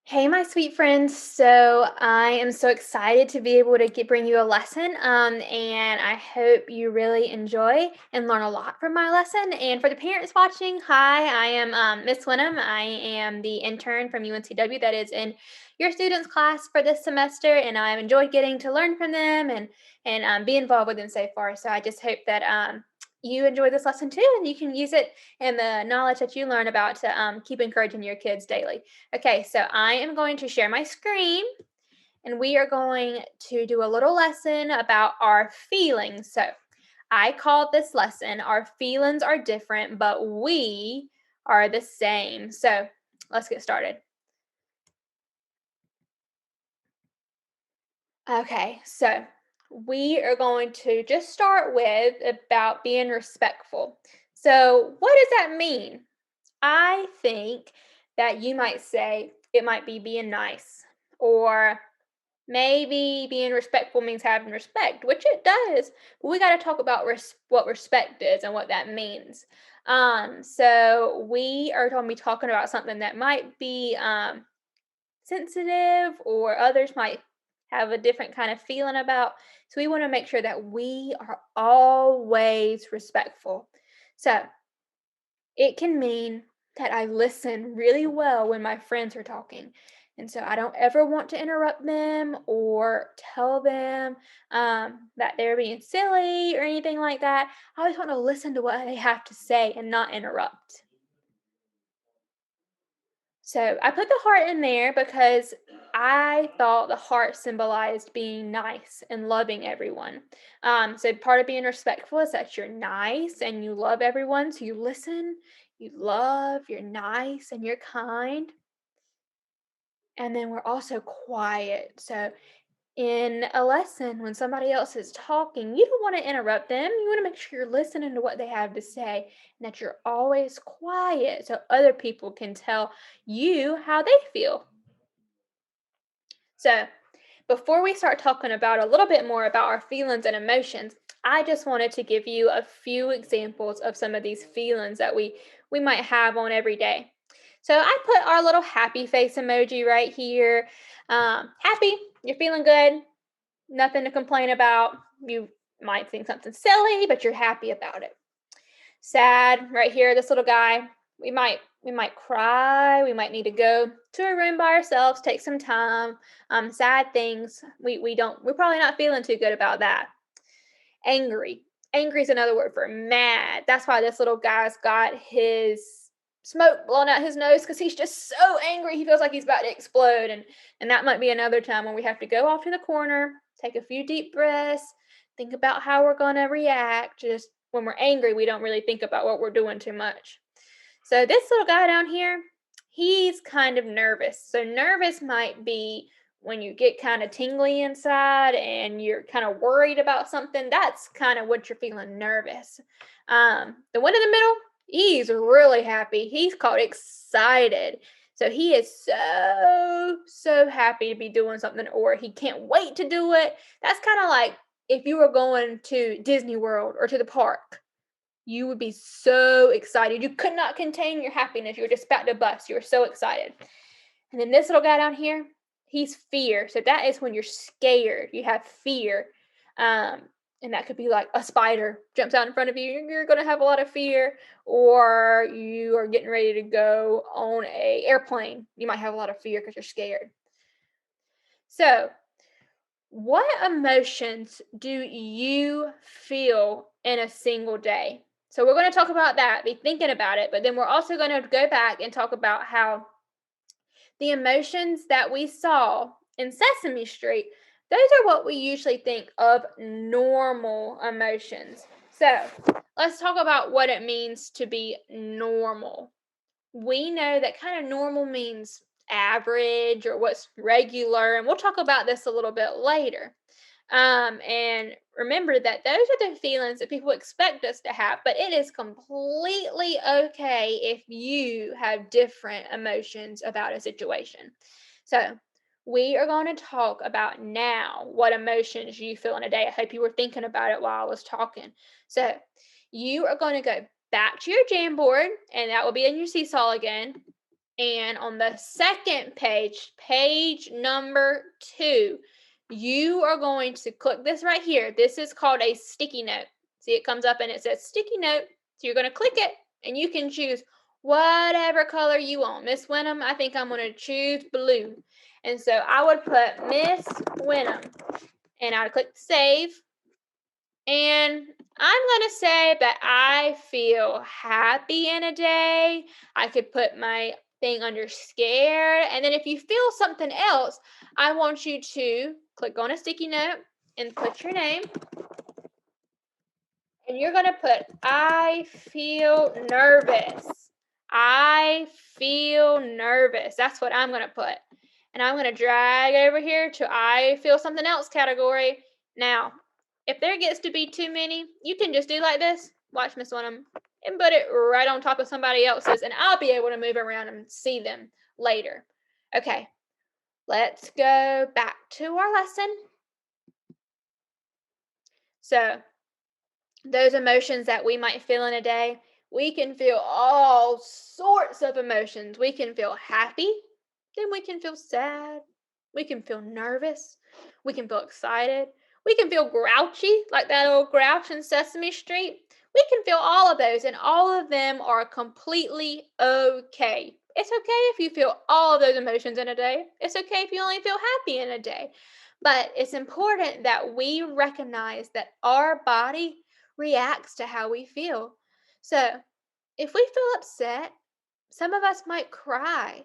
Hey, my sweet friends. So I am so excited to be able to bring you a lesson. And I hope you really enjoy and learn a lot from my lesson. And for the parents watching, hi, I am Miss Wenham. I am the intern from UNCW that is in your students' class for this semester, and I've enjoyed getting to learn from them and be involved with them so far. So I just hope that you enjoy this lesson too, and you can use it and the knowledge that you learn about to keep encouraging your kids daily. Okay, so I am going to share my screen and we are going to do a little lesson about our feelings. So I called this lesson, Our Feelings Are Different, but We Are the Same. So let's get started. Okay, so we are going to just start with about being respectful. So, what does that mean? I think that you might say it might be being nice, or maybe being respectful means having respect, which it does. But we got to talk about what respect is and what that means. So we are going to be talking about something that might be sensitive, or others might have a different kind of feeling about. So we want to make sure that we are always respectful. So it can mean that I listen really well when my friends are talking. And so I don't ever want to interrupt them or tell them that they're being silly or anything like that. I always want to listen to what they have to say and not interrupt. So I put the heart in there because I thought the heart symbolized being nice and loving everyone. So part of being respectful is that you're nice and you love everyone. So you listen, you love, you're nice, and you're kind. And then we're also quiet. So in a lesson, when somebody else is talking, you don't want to interrupt them. You want to make sure you're listening to what they have to say and that you're always quiet so other people can tell you how they feel. So, before we start talking about a little bit more about our feelings and emotions, I just wanted to give you a few examples of some of these feelings that we might have on every day. So I put our little happy face emoji right here. Happy, you're feeling good, nothing to complain about. You might think something silly, but you're happy about it. Sad, right here, this little guy. We might cry. We might need to go to a room by ourselves, take some time. Sad things. We don't. We're probably not feeling too good about that. Angry. Angry is another word for mad. That's why this little guy's got his smoke blowing out his nose because he's just so angry. He feels like he's about to explode. And that might be another time when we have to go off to the corner, take a few deep breaths, think about how we're going to react. Just when we're angry, we don't really think about what we're doing too much. So this little guy down here, he's kind of nervous. So nervous might be when you get kind of tingly inside and you're kind of worried about something. That's kind of what you're feeling, nervous. The one in the middle, he's really happy. He's called excited. So he is so happy to be doing something, or he can't wait to do it. That's kind of like if you were going to Disney World or to the park, you would be so excited. You could not contain your happiness. You were just about to bust. You were so excited. And then this little guy down here, he's fear. So that is when you're scared. You have fear. Um, and that could be like a spider jumps out in front of you. You're going to have a lot of fear. Or you are getting ready to go on a airplane. You might have a lot of fear because you're scared. So what emotions do you feel in a single day? So we're going to talk about that, be thinking about it, but then we're also going to go back and talk about how the emotions that we saw in Sesame Street, those are what we usually think of normal emotions. So let's talk about what it means to be normal. We know that kind of normal means average or what's regular, and we'll talk about this a little bit later. And remember that those are the feelings that people expect us to have, but it is completely okay if you have different emotions about a situation. So, we are going to talk about now what emotions you feel in a day. I hope you were thinking about it while I was talking. So, you are going to go back to your Jamboard, and that will be in your seesaw again. And on the second page, page number 2, you are going to click this right here. This is called a sticky note. See, it comes up and it says sticky note. So you're going to click it and you can choose whatever color you want. Miss Wenham, I think I'm going to choose blue. And so I would put Miss Wenham and I'd click save. And I'm going to say that I feel happy in a day. I could put my thing under scared. And then if you feel something else, I want you to click on a sticky note and put your name. And you're going to put, I feel nervous. I feel nervous. That's what I'm going to put. And I'm going to drag over here to I feel something else category. Now, if there gets to be too many, you can just do like this. Watch Miss Wenham and put it right on top of somebody else's, and I'll be able to move around and see them later. Okay, let's go back to our lesson. So, those emotions that we might feel in a day, we can feel all sorts of emotions. We can feel happy, then we can feel sad, we can feel nervous, we can feel excited, we can feel grouchy, like that old grouch in Sesame Street. We can feel all of those, and all of them are completely okay. It's okay if you feel all of those emotions in a day. It's okay if you only feel happy in a day. But it's important that we recognize that our body reacts to how we feel. So, if we feel upset, some of us might cry.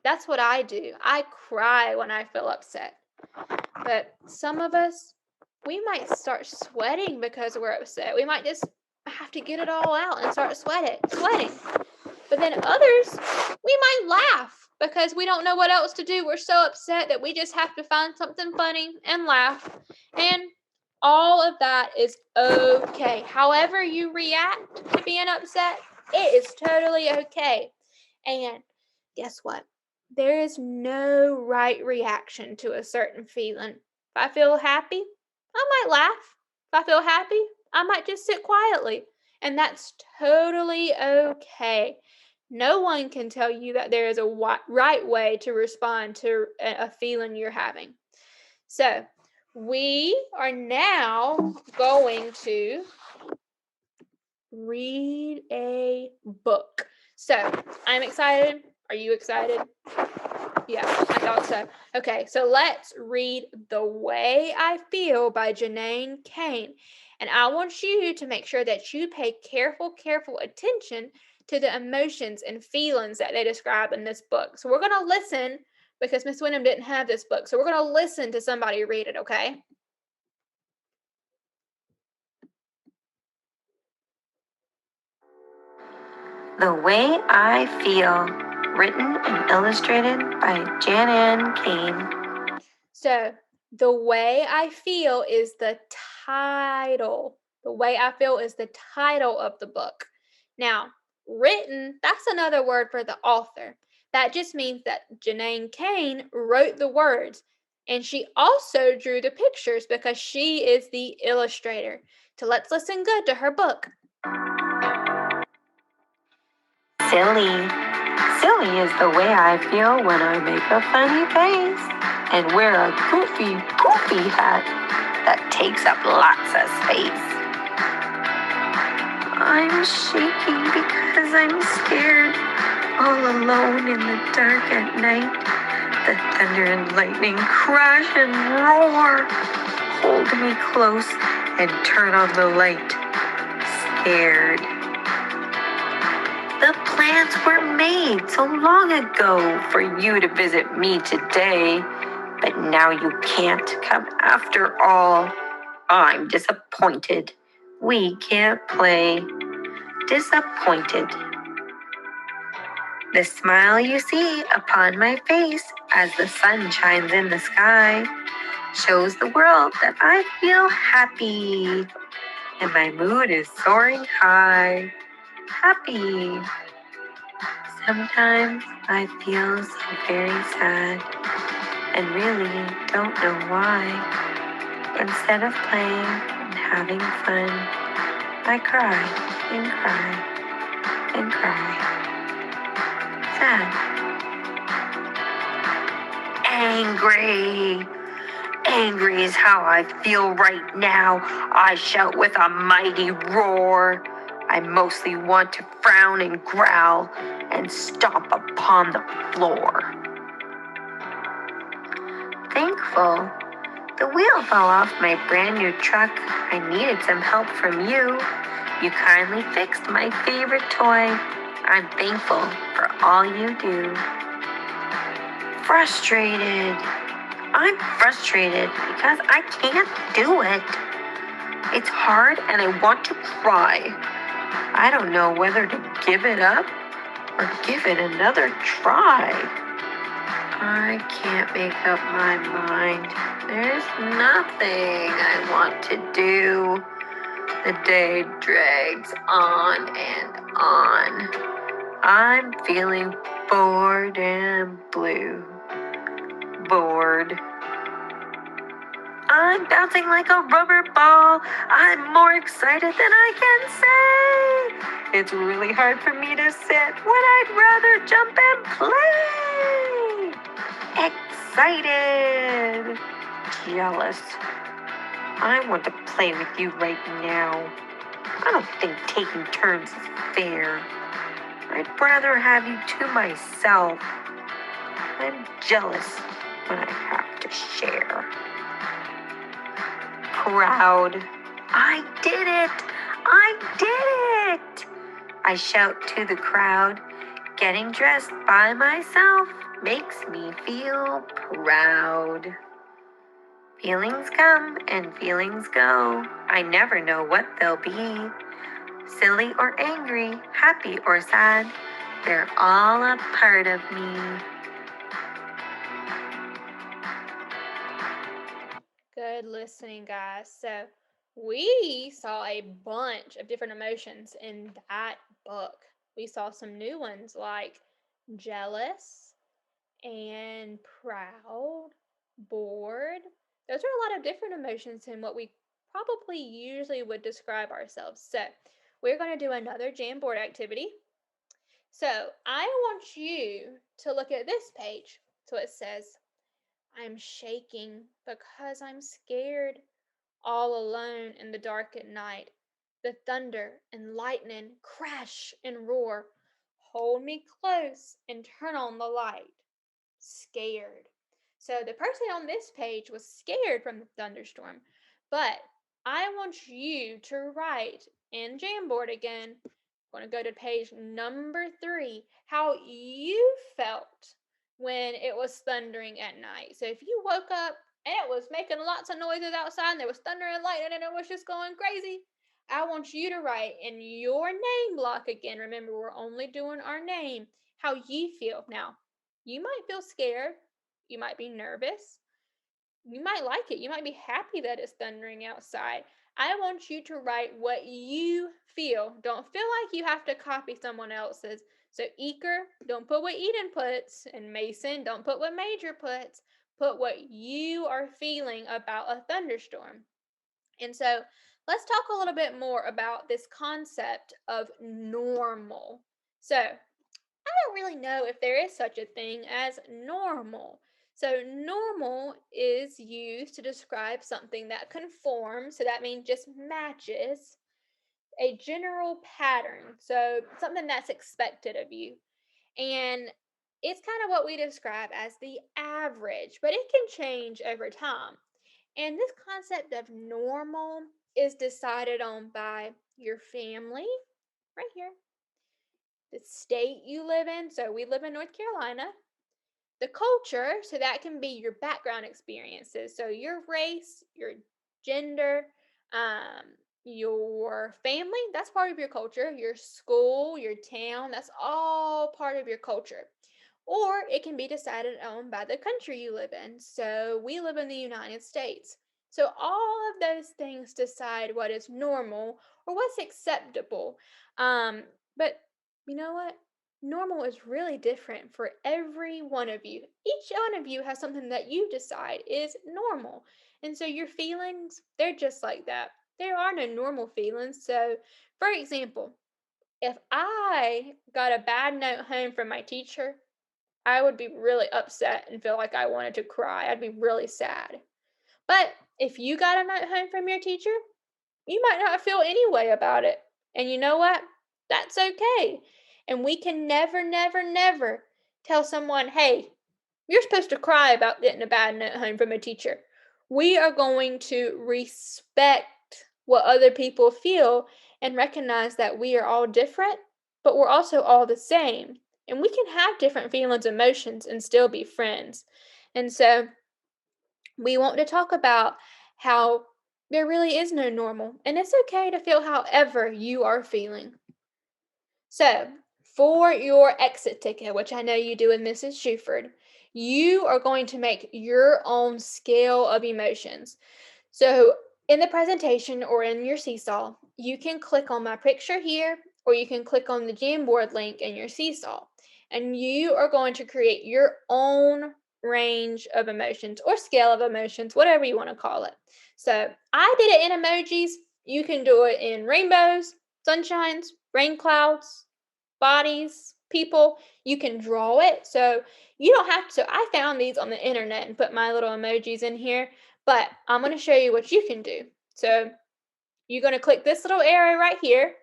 That's what I do. I cry when I feel upset. But some of us, we might start sweating because we're upset. We might just have to get it all out and start sweating. But then others, we might laugh because we don't know what else to do. We're so upset that we just have to find something funny and laugh. And all of that is okay. However you react to being upset, it is totally okay. And guess what? There is no right reaction to a certain feeling. If I feel happy, I might laugh. If I feel happy, I might just sit quietly. And that's totally okay. No one can tell you that there is a right way to respond to a feeling you're having. So, we are now going to read a book. So, I'm excited. Are you excited? Yeah, I thought so. Okay, so let's read The Way I Feel by Janine Kane. And I want you to make sure that you pay careful attention to the emotions and feelings that they describe in this book. So we're going to listen because Miss Wyndham didn't have this book. So we're going to listen to somebody read it, okay? The Way I Feel, written and illustrated by Janine Kane. So, The Way I Feel is the title. The Way I Feel is the title of the book. Now, written, that's another word for the author. That just means that Janine Kane wrote the words, and she also drew the pictures because she is the illustrator. So let's listen good to her book. Silly. Silly is the way I feel when I make a funny face and wear a goofy hat that takes up lots of space. I'm shaking because I'm scared, all alone in the dark at night. The thunder and lightning crash and roar. Hold me close and turn on the light. Scared. The plans were made so long ago for you to visit me today, but now you can't come after all. I'm disappointed. We can't play. Disappointed. The smile you see upon my face as the sun shines in the sky shows the world that I feel happy and my mood is soaring high. Happy. Sometimes I feel so very sad and really don't know why. Instead of playing and having fun, I cry and cry and cry. Sad. angry. Angry is how I feel right now. I shout with a mighty roar. I mostly want to frown and growl and stomp upon the floor. Thankful. The wheel fell off my brand new truck. I needed some help from you. You kindly fixed my favorite toy. I'm thankful for all you do. Frustrated. I'm frustrated because I can't do it. It's hard and I want to cry. I don't know whether to give it up or give it another try. I can't make up my mind. There's nothing I want to do. The day drags on and on. I'm feeling bored and blue. Bored. I'm bouncing like a rubber ball. I'm more excited than I can say. It's really hard for me to sit when I'd rather jump and play. Excited. Jealous. I want to play with you right now. I don't think taking turns is fair. I'd rather have you to myself. I'm jealous when I have to share. Proud. I did it! I did it! I shout to the crowd. Getting dressed by myself makes me feel proud. Feelings come and feelings go. I never know what they'll be. Silly or angry, happy or sad, they're all a part of me. Good listening, guys. So, we saw a bunch of different emotions in that book. We saw some new ones like jealous and proud, bored. Those are a lot of different emotions in what we probably usually would describe ourselves. So, we're going to do another Jamboard activity. So, I want you to look at this page. So, it says, I'm shaking because I'm scared, all alone in the dark at night. The thunder and lightning crash and roar. Hold me close and turn on the light. Scared. So the person on this page was scared from the thunderstorm, but I want you to write in Jamboard again. I'm going to go to page number 3, how you felt when it was thundering at night. So if you woke up and it was making lots of noises outside and there was thunder and lightning and it was just going crazy, I want you to write in your name block again. Remember, we're only doing our name, how you feel. Now, you might feel scared, you might be nervous, you might like it, you might be happy that it's thundering outside. I want you to write what you feel. Don't feel like you have to copy someone else's. So, Eker, don't put what Eden puts, and Mason, don't put what Major puts. Put what you are feeling about a thunderstorm. And so, let's talk a little bit more about this concept of normal. So, I don't really know if there is such a thing as normal. So, normal is used to describe something that conforms, so that means just matches a general pattern. So, something that's expected of you. And it's kind of what we describe as the average, but it can change over time. And this concept of normal is decided on by your family, right here, the state you live in. So we live in North Carolina. The culture, so that can be your background experiences. So your race, your gender, your family, that's part of your culture. Your school, your town, that's all part of your culture. Or it can be decided on by the country you live in. So we live in the United States. So all of those things decide what is normal or what's acceptable. But you know what? Normal is really different for every one of you. Each one of you has something that you decide is normal. And so your feelings, they're just like that. There are no normal feelings. So, for example, if I got a bad note home from my teacher, I would be really upset and feel like I wanted to cry. I'd be really sad. But if you got a note home from your teacher, you might not feel any way about it. And you know what? That's okay. And we can never, never, never tell someone, hey, you're supposed to cry about getting a bad note home from a teacher. We are going to respect what other people feel and recognize that we are all different, but we're also all the same. And we can have different feelings, emotions, and still be friends. And so we want to talk about how there really is no normal, and it's okay to feel however you are feeling. So, for your exit ticket, which I know you do with Mrs. Shuford, you are going to make your own scale of emotions. So, in the presentation or in your seesaw, you can click on my picture here, or you can click on the Jamboard link in your seesaw, and you are going to create your own range of emotions or scale of emotions, whatever you want to call it. So, I did it in emojis. You can do it in rainbows, sunshines, rain clouds, bodies, people. You can draw it. So you don't have to. I found these on the internet and put my little emojis in here, but I'm going to show you what you can do. So you're going to click this little arrow right here,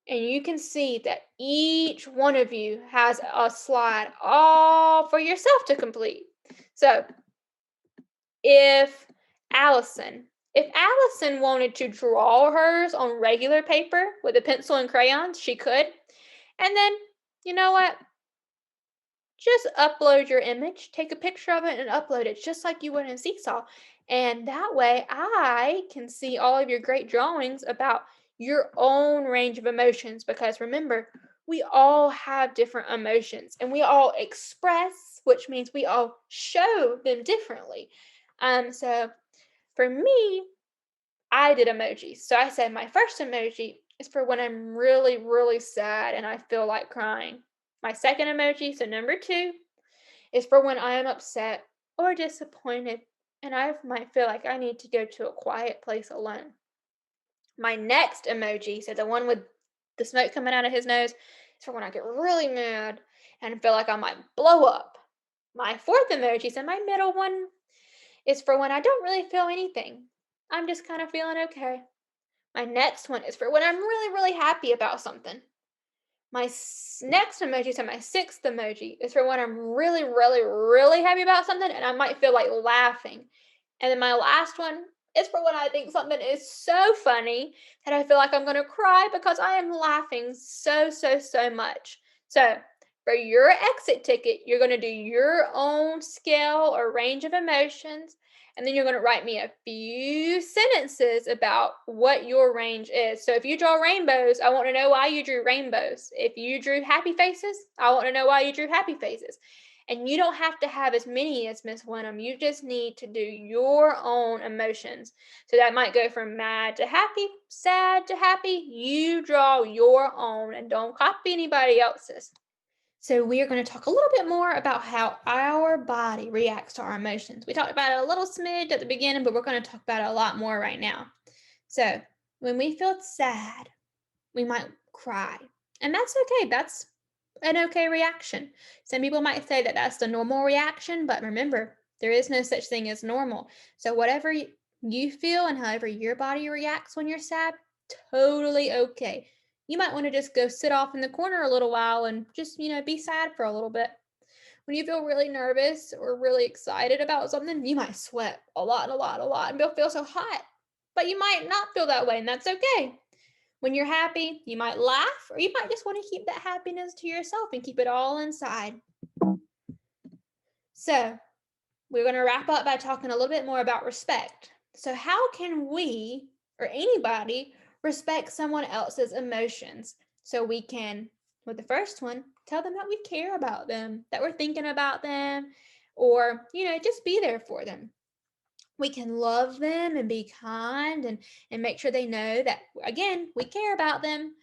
and you can see that each one of you has a slide all for yourself to complete. So if if Allison wanted to draw hers on regular paper with a pencil and crayons, she could. And then, you know what? Just upload your image, take a picture of it and upload it just like you would in Seesaw. And that way I can see all of your great drawings about your own range of emotions because remember, we all have different emotions and we all express, which means we all show them differently. So for me, I did emojis. So I said my first emoji is for when I'm really, really sad and I feel like crying. My second emoji, so number two, is for when I am upset or disappointed and I might feel like I need to go to a quiet place alone. My next emoji, so the one with the smoke coming out of his nose, is for when I get really mad and feel like I might blow up. My fourth emoji, so my middle one, is for when I don't really feel anything. I'm just kind of feeling okay. My next one is for when I'm really, really happy about something. My next emoji, so my sixth emoji, is for when I'm really, really, really happy about something and I might feel like laughing. And then my last one is for when I think something is so funny that I feel like I'm going to cry because I am laughing so, so, so much. So, for your exit ticket, you're going to do your own scale or range of emotions. And then you're going to write me a few sentences about what your range is. So if you draw rainbows, I want to know why you drew rainbows. If you drew happy faces, I want to know why you drew happy faces. And you don't have to have as many as Miss Wenham. You just need to do your own emotions. So that might go from mad to happy, sad to happy. You draw your own and don't copy anybody else's. So we are going to talk a little bit more about how our body reacts to our emotions. We talked about it a little smidge at the beginning, but we're going to talk about it a lot more right now. So when we feel sad, we might cry. And that's okay. That's an okay reaction. Some people might say that that's the normal reaction, but remember, there is no such thing as normal. So whatever you feel and however your body reacts when you're sad, totally okay. You might want to just go sit off in the corner a little while and just, be sad for a little bit. When you feel really nervous or really excited about something, you might sweat a lot and a lot, a lot, and you'll feel so hot. But you might not feel that way, and that's okay. When you're happy, you might laugh, or you might just want to keep that happiness to yourself and keep it all inside. So, we're going to wrap up by talking a little bit more about respect. So, how can we or anybody respect someone else's emotions? So, we can, with the first one, tell them that we care about them, that we're thinking about them, or, just be there for them. We can love them and be kind and make sure they know that, again, we care about them.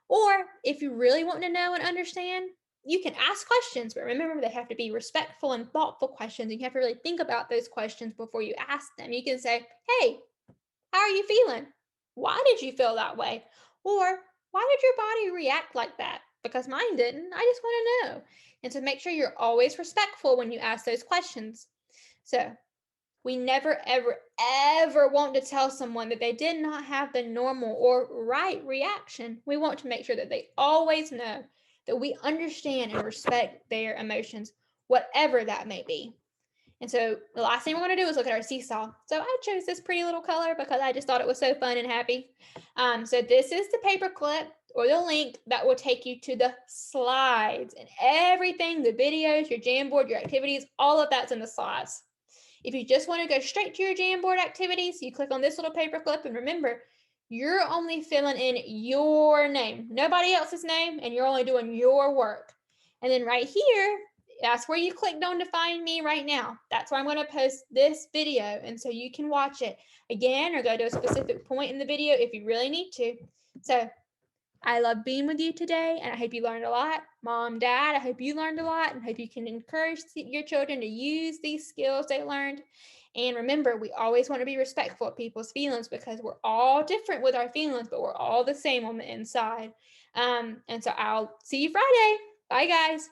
Or if you really want to know and understand, you can ask questions, but remember they have to be respectful and thoughtful questions. You have to really think about those questions before you ask them. You can say, hey, how are you feeling? Why did you feel that way? Or why did your body react like that? because mine didn't. I just want to know. And so make sure you're always respectful when you ask those questions. So we never, ever, ever want to tell someone that they did not have the normal or right reaction. We want to make sure that they always know that we understand and respect their emotions, whatever that may be. And so the last thing we're going to do is look at our seesaw. So I chose this pretty little color because I just thought it was so fun and happy. So this is the paper clip or the link that will take you to the slides and everything, the videos, your Jamboard, your activities, all of that's in the slides. If you just want to go straight to your Jamboard activities, you click on this little paper clip and remember, you're only filling in your name, nobody else's name, and you're only doing your work. And then right here, that's where you clicked on to find me right now. That's where I'm going to post this video. And so you can watch it again or go to a specific point in the video if you really need to. So I love being with you today, and I hope you learned a lot. Mom, Dad, I hope you learned a lot and hope you can encourage your children to use these skills they learned. And remember, we always want to be respectful of people's feelings because we're all different with our feelings, but we're all the same on the inside. And so I'll see you Friday. Bye, guys.